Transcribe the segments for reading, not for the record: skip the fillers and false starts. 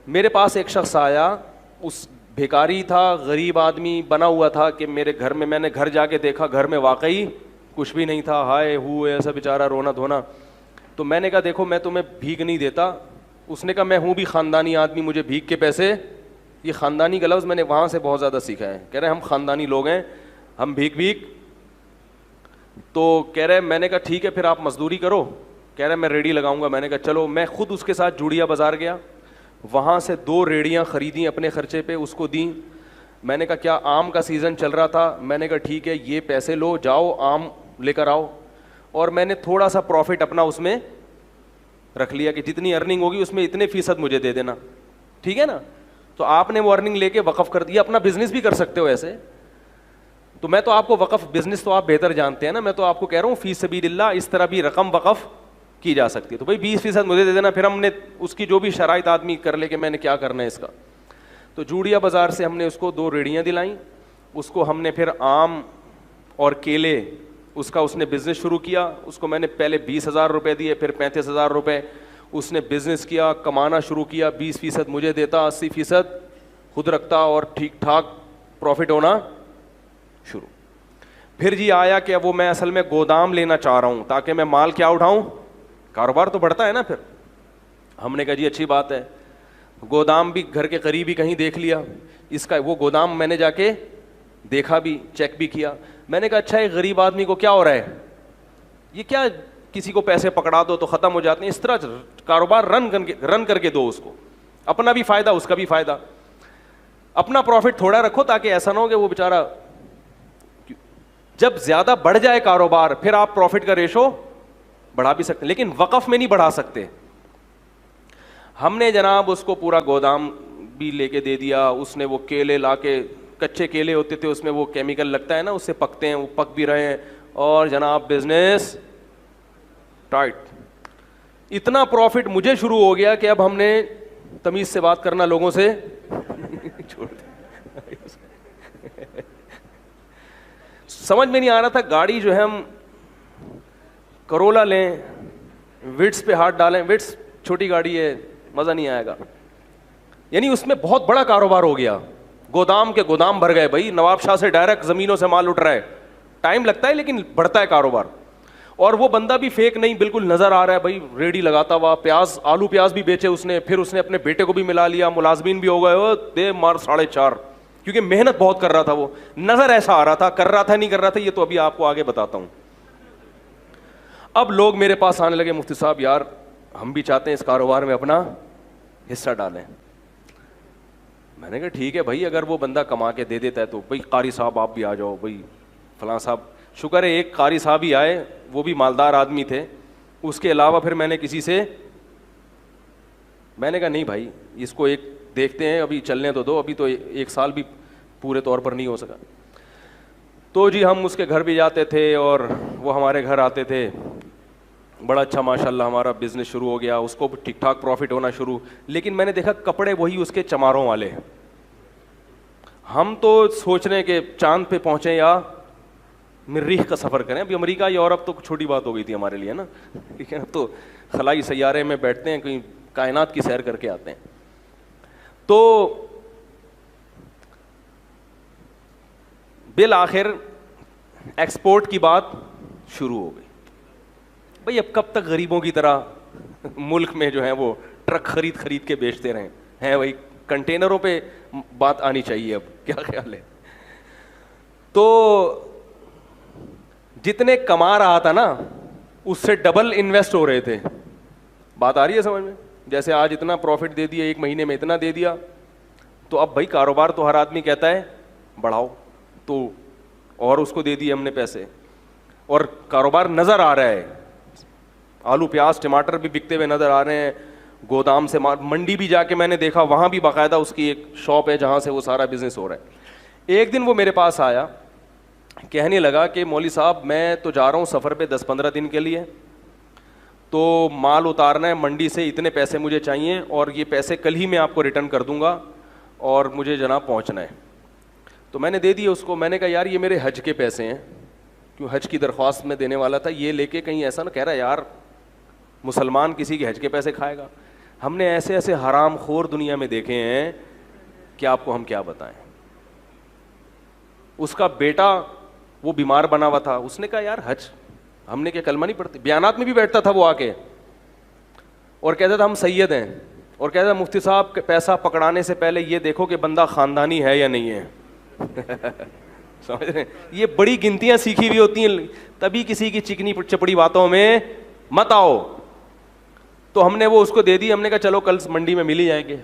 میرے پاس ایک شخص آیا, اس بھیکاری تھا, غریب آدمی بنا ہوا تھا کہ میرے گھر میں نے گھر جا کے دیکھا, گھر میں واقعی کچھ بھی نہیں تھا, ہائے ہو ایسا بیچارہ رونا دھونا. تو میں نے کہا دیکھو میں تمہیں بھیک نہیں دیتا. اس نے کہا میں ہوں بھی خاندانی آدمی, مجھے بھیک کے پیسے, یہ خاندانی کا لفظ میں نے وہاں سے بہت زیادہ سیکھا ہے. کہہ رہے ہم خاندانی لوگ ہیں, ہم بھیک. تو کہہ رہے میں نے کہا ٹھیک ہے پھر آپ مزدوری کرو. کہہ رہے میں ریڑھی لگاؤں گا. میں نے کہا چلو. میں خود اس کے ساتھ جوڑیا بازار گیا, وہاں سے 2 ریڑیاں خریدیں اپنے خرچے پہ, اس کو دیں. میں نے کہا کیا آم کا سیزن چل رہا تھا, میں نے کہا ٹھیک ہے یہ پیسے لو, جاؤ آم لے کر آؤ. اور میں نے تھوڑا سا پروفٹ اپنا اس میں رکھ لیا کہ جتنی ارننگ ہوگی اس میں اتنے فیصد مجھے دے دینا, ٹھیک ہے نا. تو آپ نے وہ ارننگ لے کے وقف کر دیا. اپنا بزنس بھی کر سکتے ہو ایسے. تو میں تو آپ کو وقف بزنس تو آپ بہتر جانتے ہیں نا, میں تو آپ کو کہہ رہا ہوں فی سبیل اللہ اس طرح بھی رقم وقف کی جا سکتی ہے. تو بھائی 20% مجھے دے دینا, پھر ہم نے اس کی جو بھی شرائط آدمی کر لے کہ میں نے کیا کرنا ہے اس کا. تو جوڑیا بازار سے ہم نے اس کو 2 ریڑیاں دلائیں. اس کو ہم نے پھر آم اور کیلے اس کا اس نے بزنس شروع کیا. اس کو میں نے پہلے 20,000 روپے دیے, پھر 35,000 روپے. اس نے بزنس کیا, کمانا شروع کیا, 20% مجھے دیتا, 80% خود رکھتا, اور ٹھیک ٹھاک پروفٹ ہونا شروع. پھر جی آیا کہ وہ میں اصل میں گودام لینا چاہ رہا ہوں تاکہ میں مال کیا اٹھاؤں, کاروبار تو بڑھتا ہے نا. پھر ہم نے کہا جی اچھی بات ہے. گودام بھی گھر کے قریب ہی کہیں دیکھ لیا. اس کا وہ گودام میں نے جا کے دیکھا بھی, چیک بھی کیا. میں نے کہا اچھا ایک غریب آدمی کو کیا ہو رہا ہے, یہ کیا کسی کو پیسے پکڑا دو تو ختم ہو جاتے ہیں, اس طرح کاروبار رن کر کے دو اس کو, اپنا بھی فائدہ اس کا بھی فائدہ. اپنا پروفٹ تھوڑا رکھو تاکہ ایسا نہ ہو کہ وہ بیچارہ جب زیادہ بڑھ جائے کاروبار پھر آپ پروفٹ کا ریشو بڑھا بھی سکتے ہیں, لیکن وقف میں نہیں بڑھا سکتے. ہم نے جناب اس کو پورا گودام بھی لے کے دے دیا. اس نے وہ کیلے لا کے, کچے کیلے ہوتے تھے اس میں وہ کیمیکل لگتا ہے نا, اس سے پکتے ہیں, وہ پک بھی رہے ہیں, اور جناب بزنس ٹائٹ. اتنا پروفٹ مجھے شروع ہو گیا کہ اب ہم نے تمیز سے بات کرنا لوگوں سے چھوڑ دیا. سمجھ میں نہیں آ رہا تھا, گاڑی جو ہے ہم کرولا لیں, وٹس پہ ہاتھ ڈالیں, وٹس چھوٹی گاڑی ہے, مزہ نہیں آئے گا. یعنی اس میں بہت بڑا کاروبار ہو گیا. گودام کے گودام بھر گئے بھائی, نواب شاہ سے ڈائریکٹ زمینوں سے مال اٹھ رہا ہے. ٹائم لگتا ہے لیکن بڑھتا ہے کاروبار. اور وہ بندہ بھی فیک نہیں, بالکل نظر آ رہا ہے بھائی, ریڑھی لگاتا ہوا, پیاز آلو پیاز بھی بیچے اس نے. پھر اس نے اپنے بیٹے کو بھی ملا لیا, ملازمین بھی ہو گئے, دے مار 4.5, کیونکہ محنت بہت کر رہا تھا. وہ نظر ایسا آ رہا تھا, کر رہا تھا نہیں کر رہا تھا یہ تو ابھی آپ کو آگے بتاتا ہوں. اب لوگ میرے پاس آنے لگے, مفتی صاحب یار ہم بھی چاہتے ہیں اس کاروبار میں اپنا حصہ ڈالیں. میں نے کہا ٹھیک ہے بھائی, اگر وہ بندہ کما کے دے دیتا ہے تو بھائی قاری صاحب آپ بھی آ جاؤ, بھائی فلاں صاحب. شکر ہے ایک قاری صاحب ہی آئے, وہ بھی مالدار آدمی تھے. اس کے علاوہ پھر میں نے کسی سے, میں نے کہا نہیں بھائی اس کو ایک دیکھتے ہیں, ابھی چلنے تو دو, ابھی تو 1 سال بھی پورے طور پر نہیں ہو سکا. تو جی ہم اس کے گھر بھی جاتے تھے اور وہ ہمارے گھر آتے تھے. بڑا اچھا ماشاء اللہ ہمارا بزنس شروع ہو گیا, اس کو ٹھیک ٹھاک پروفٹ ہونا شروع. لیکن میں نے دیکھا کپڑے وہی اس کے چماروں والے. ہم تو سوچ رہے ہیں کہ چاند پہ پہنچیں یا مریخ کا سفر کریں. ابھی امریکہ یورپ تو چھوٹی بات ہو گئی تھی ہمارے لیے نا, ٹھیک ہے, تو خلائی سیارے میں بیٹھتے ہیں, کہیں کائنات کی سیر کر کے آتے ہیں. تو بالآخر ایکسپورٹ کی بات شروع ہو گئی. بھئی اب کب تک غریبوں کی طرح ملک میں جو ہے وہ ٹرک خرید کے بیچتے رہیں ہیں, وہی کنٹینروں پہ بات آنی چاہیے. اب کیا خیال ہے؟ تو جتنے کما رہا تھا نا اس سے ڈبل انویسٹ ہو رہے تھے. بات آ رہی ہے سمجھ میں؟ جیسے آج اتنا پروفٹ دے دیا, 1 مہینے میں اتنا دے دیا, تو اب بھائی کاروبار تو ہر آدمی کہتا ہے بڑھاؤ, تو اور اس کو دے دیے ہم نے پیسے, اور کاروبار نظر آ رہا ہے. آلو پیاز ٹماٹر بھی بکتے ہوئے نظر آ رہے ہیں. گودام سے منڈی بھی جا کے میں نے دیکھا, وہاں بھی باقاعدہ اس کی ایک شاپ ہے جہاں سے وہ سارا بزنس ہو رہا ہے. ایک دن وہ میرے پاس آیا, کہنے لگا کہ مولوی صاحب میں تو جا رہا ہوں سفر پہ 10-15 دن کے لیے, تو مال اتارنا ہے منڈی سے, اتنے پیسے مجھے چاہیے, اور یہ پیسے کل ہی میں آپ کو ریٹرن کر دوں گا, اور مجھے جناب پہنچنا ہے. تو میں نے دے دیے اس کو. میں نے کہا یار یہ میرے حج کے پیسے ہیں, کیوں حج کی درخواست میں دینے والا تھا, یہ لے کے کہیں ایسا نہ کہہ رہا یار مسلمان کسی کے حج کے پیسے کھائے گا. ہم نے ایسے ایسے حرام خور دنیا میں دیکھے ہیں کہ آپ کو ہم کیا بتائیں. اس کا بیٹا وہ بیمار بنا ہوا تھا, اس نے کہا یار حج ہم نے کیا کلمہ نہیں پڑھتے, بیانات میں بھی بیٹھتا تھا وہ آ کے اور کہتا تھا ہم سید ہیں, اور کہتا تھا مفتی صاحب پیسہ پکڑانے سے پہلے یہ دیکھو کہ بندہ خاندانی ہے یا نہیں ہے. سمجھ رہے ہیں, یہ بڑی گنتیاں سیکھی ہوئی ہوتی ہیں, تبھی کسی کی چکنی چپڑی باتوں میں مت آؤ. تو ہم نے وہ اس کو دے دی, ہم نے کہا چلو کل منڈی میں مل ہی جائیں گے.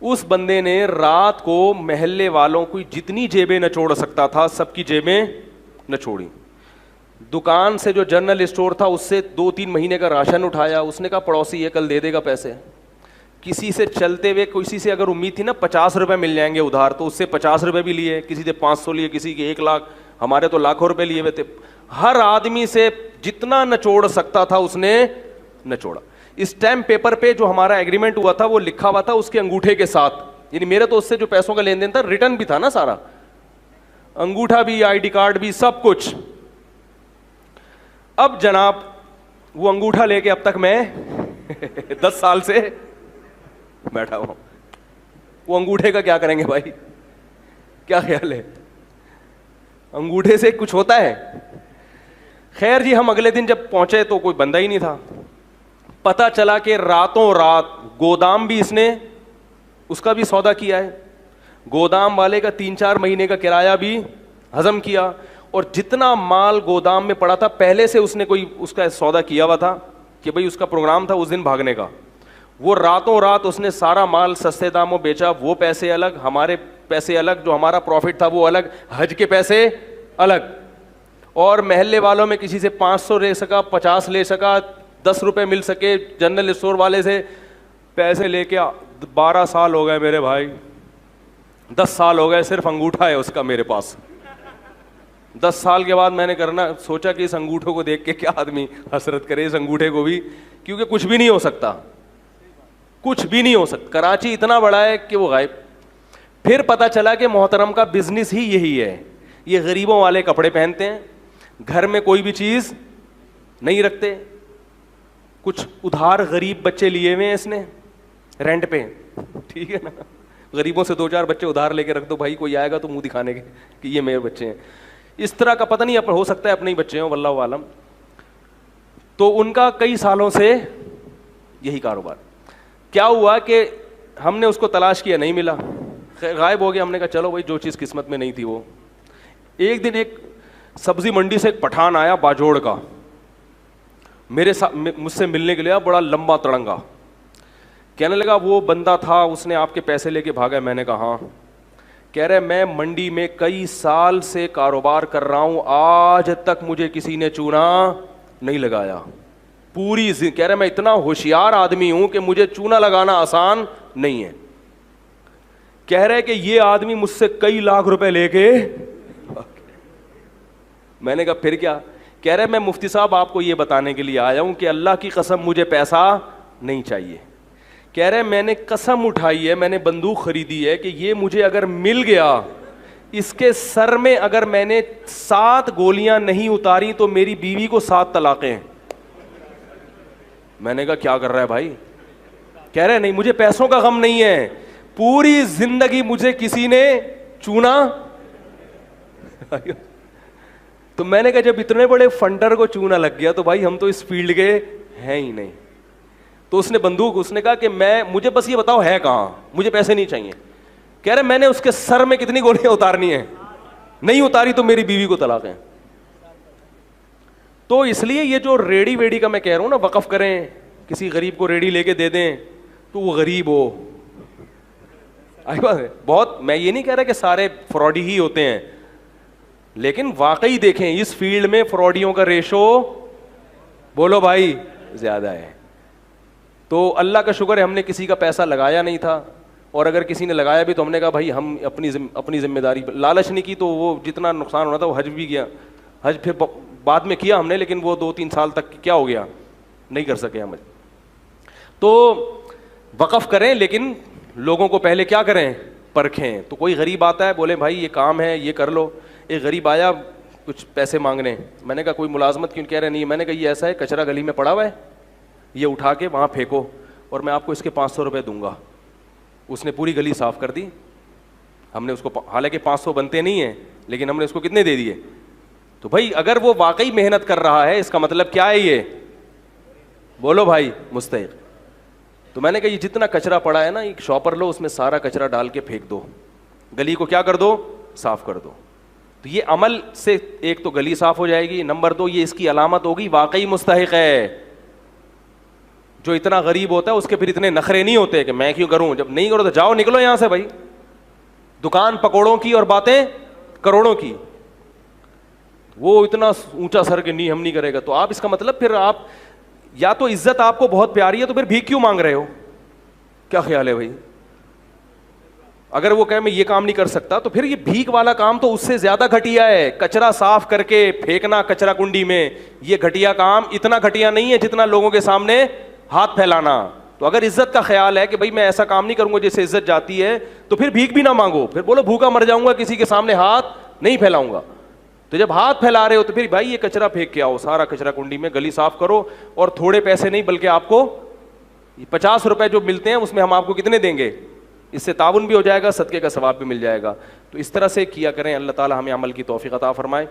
اس بندے نے رات کو محلے والوں کو جتنی جیبیں نچوڑ سکتا تھا سب کی جیبیں نچوڑی. دکان سے جو جنرل اسٹور تھا اس سے 2-3 مہینے کا راشن اٹھایا. اس نے کہا پڑوسی یہ کل دے دے گا پیسے. کسی سے چلتے ہوئے کسی سے اگر امید تھی نا 50 روپے مل جائیں گے ادھار, تو اس سے 50 روپے بھی لیے, کسی سے 500 لیے, کسی کے 1 لاکھ, ہمارے تو لاکھوں روپے لیے ہوئے تھے. ہر آدمی سے جتنا نچوڑ سکتا تھا اس نے نچوڑا. اسٹیمپ پیپر پہ جو ہمارا ایگریمنٹ ہوا تھا وہ لکھا ہوا تھا اس کے انگوٹھے کے ساتھ, یعنی میرے تو اس سے جو پیسوں کا لین دین تھا ریٹرن بھی تھا نا سارا, انگوٹھا بھی, آئی ڈی کارڈ بھی, سب کچھ. اب جناب وہ انگوٹھا لے کے اب تک میں 10 سال سے بیٹھا ہوں. وہ انگوٹھے کا کیا کریں گے بھائی, کیا خیال ہے, انگوٹھے سے کچھ ہوتا ہے؟ خیر جی, ہم اگلے دن جب پہنچے تو کوئی بندہ ہی نہیں تھا. پتا چلا کہ راتوں رات گودام بھی اس نے اس کا بھی سودا کیا ہے, گودام والے کا 3-4 مہینے کا کرایہ بھی ہضم کیا, اور جتنا مال گودام میں پڑا تھا پہلے سے اس نے کوئی اس کا سودا کیا ہوا تھا کہ بھئی اس کا پروگرام تھا اس دن بھاگنے کا. وہ راتوں رات اس نے سارا مال سستے داموں بیچا, وہ پیسے الگ, ہمارے پیسے الگ, جو ہمارا پروفٹ تھا وہ الگ, حج کے پیسے الگ. اور محلے والوں میں کسی سے 500 لے سکا, 50 لے سکا, 10 روپے مل سکے, جنرل اسٹور والے سے پیسے لے کے 12 سال ہو گئے میرے بھائی, 10 سال ہو گئے, صرف انگوٹھا ہے اس کا میرے پاس. 10 سال کے بعد میں نے کرنا سوچا کہ اس انگوٹھے کو دیکھ کے کیا آدمی حسرت کرے اس انگوٹھے کو بھی, کیونکہ کچھ بھی نہیں ہو سکتا, کچھ بھی نہیں ہو سکتا. کراچی اتنا بڑا ہے کہ وہ غائب. پھر پتا چلا کہ محترم کا بزنس ہی یہی ہے, یہ غریبوں والے کپڑے پہنتے ہیں, گھر میں کوئی بھی چیز نہیں رکھتے, کچھ ادھار غریب بچے لیے ہوئے ہیں اس نے رینٹ پہ, ٹھیک ہے نا, غریبوں سے 2-4 بچے ادھار لے کے رکھ دو بھائی, کوئی آئے گا تو منہ دکھانے کے کہ یہ میرے بچے ہیں. اس طرح کا پتہ نہیں, ہو سکتا ہے اپنے ہی بچے ہوں, واللہ عالم. تو ان کا کئی سالوں سے یہی کاروبار. کیا ہوا کہ ہم نے اس کو تلاش کیا, نہیں ملا, غائب ہو گیا. ہم نے کہا چلو بھائی جو چیز قسمت میں نہیں تھی وہ. ایک دن ایک سبزی منڈی سے ایک پٹھان آیا باجوڑ کا, مجھ سے ملنے کے لیے, بڑا لمبا تڑنگا. کہنے لگا وہ بندہ تھا اس نے آپ کے پیسے لے کے بھاگا. میں نے کہا ہاں. کہہ رہے میں منڈی میں کئی سال سے کاروبار کر رہا ہوں, آج تک مجھے کسی نے چونا نہیں لگایا پوری. کہہ رہے میں اتنا ہوشیار آدمی ہوں کہ مجھے چونا لگانا آسان نہیں ہے. کہہ رہے کہ یہ آدمی مجھ سے کئی لاکھ روپے لے کے. میں نے کہا پھر کیا؟ کہہ رہے میں مفتی صاحب آپ کو یہ بتانے کے لیے آیا ہوں کہ اللہ کی قسم مجھے پیسہ نہیں چاہیے. کہہ رہے میں نے قسم اٹھائی ہے, میں نے بندوق خریدی ہے کہ یہ مجھے اگر مل گیا, اس کے سر میں اگر میں نے 7 گولیاں نہیں اتاری تو میری بیوی کو 7 طلاقیں ہیں. میں نے کہا کیا کر رہا ہے بھائی؟ کہہ رہے نہیں مجھے پیسوں کا غم نہیں ہے, پوری زندگی مجھے کسی نے چونا. تو میں نے کہا جب اتنے بڑے فنڈر کو چونا لگ گیا تو بھائی ہم تو اس فیلڈ کے ہیں ہی نہیں. تو اس نے بندوق, اس نے کہا کہ مجھے بس یہ بتاؤ ہے کہاں, مجھے پیسے نہیں چاہیے. کہہ رہے میں نے اس کے سر میں کتنی گولیاں اتارنی ہیں, نہیں اتاری تو میری بیوی کو طلاق ہے. تو اس لیے یہ جو ریڑی ویڑی کا میں کہہ رہا ہوں نا, وقف کریں, کسی غریب کو ریڑی لے کے دے دیں تو وہ غریب ہو. بہت, میں یہ نہیں کہہ رہا کہ سارے فراڈی ہی ہوتے ہیں, لیکن واقعی دیکھیں اس فیلڈ میں فراڈیوں کا ریشو بولو بھائی زیادہ ہے. تو اللہ کا شکر ہے ہم نے کسی کا پیسہ لگایا نہیں تھا, اور اگر کسی نے لگایا بھی تو ہم نے کہا بھائی ہم اپنی ذمہ داری, لالچ نہیں کی تو وہ جتنا نقصان ہونا تھا وہ حج بھی گیا. حج پھر بعد میں کیا ہم نے, لیکن وہ 2-3 سال تک کیا ہو گیا, نہیں کر سکے ہم. تو وقف کریں لیکن لوگوں کو پہلے کیا کریں, پرکھیں. تو کوئی غریب آتا ہے بولے بھائی یہ کام ہے یہ کر لو. ایک غریب آیا کچھ پیسے مانگنے, میں نے کہا کوئی ملازمت کیوں؟ کہہ رہے نہیں. میں نے کہا یہ ایسا ہے کچرا گلی میں پڑا ہوا ہے, یہ اٹھا کے وہاں پھینکو اور میں آپ کو اس کے 500 روپے دوں گا. اس نے پوری گلی صاف کر دی. ہم نے اس کو, حالانکہ 500 بنتے نہیں ہیں, لیکن ہم نے اس کو کتنے دے دیے. تو بھائی اگر وہ واقعی محنت کر رہا ہے, اس کا مطلب کیا ہے یہ, بولو بھائی, مستحق. تو میں نے کہا یہ جتنا کچرا پڑا ہے نا, ایک شاپر لو, اس میں سارا کچرا ڈال کے پھینک دو, گلی کو کیا کر دو, صاف کر دو. تو یہ عمل سے ایک تو گلی صاف ہو جائے گی, نمبر 2 یہ اس کی علامت ہوگی واقعی مستحق ہے. جو اتنا غریب ہوتا ہے اس کے پھر اتنے نخرے نہیں ہوتے کہ میں کیوں کروں, جب نہیں کرو تو جاؤ نکلو یہاں سے بھائی. دکان پکوڑوں کی اور باتیں کروڑوں کی, وہ اتنا اونچا سر کہ نہیں ہم نہیں کرے گا. تو آپ اس کا مطلب پھر آپ یا تو عزت آپ کو بہت پیاری ہے تو پھر بھیک کیوں مانگ رہے ہو, کیا خیال ہے بھائی. اگر وہ کہے میں یہ کام نہیں کر سکتا تو پھر یہ بھیک والا کام تو اس سے زیادہ گھٹیا ہے. کچرا صاف کر کے پھینکنا کچرا کنڈی میں, یہ گھٹیا کام اتنا گھٹیا نہیں ہے جتنا لوگوں کے سامنے ہاتھ پھیلانا. تو اگر عزت کا خیال ہے کہ بھائی میں ایسا کام نہیں کروں گا جس سے عزت جاتی ہے, تو پھر بھیک بھی نہ مانگو, پھر بولو بھوکا مر جاؤں گا, کسی کے سامنے ہاتھ نہیں پھیلاؤں گا. تو جب ہاتھ پھیلا رہے ہو تو پھر بھائی یہ کچرا پھینک کے آؤ, سارا کچرا کنڈی میں, گلی صاف کرو. اور تھوڑے پیسے نہیں بلکہ آپ کو 50 روپے جو ملتے ہیں اس میں ہم آپ کو کتنے دیں گے, اس سے تعاون بھی ہو جائے گا, صدقے کا ثواب بھی مل جائے گا. تو اس طرح سے کیا کریں. اللہ تعالی ہمیں عمل کی توفیق عطا فرمائے.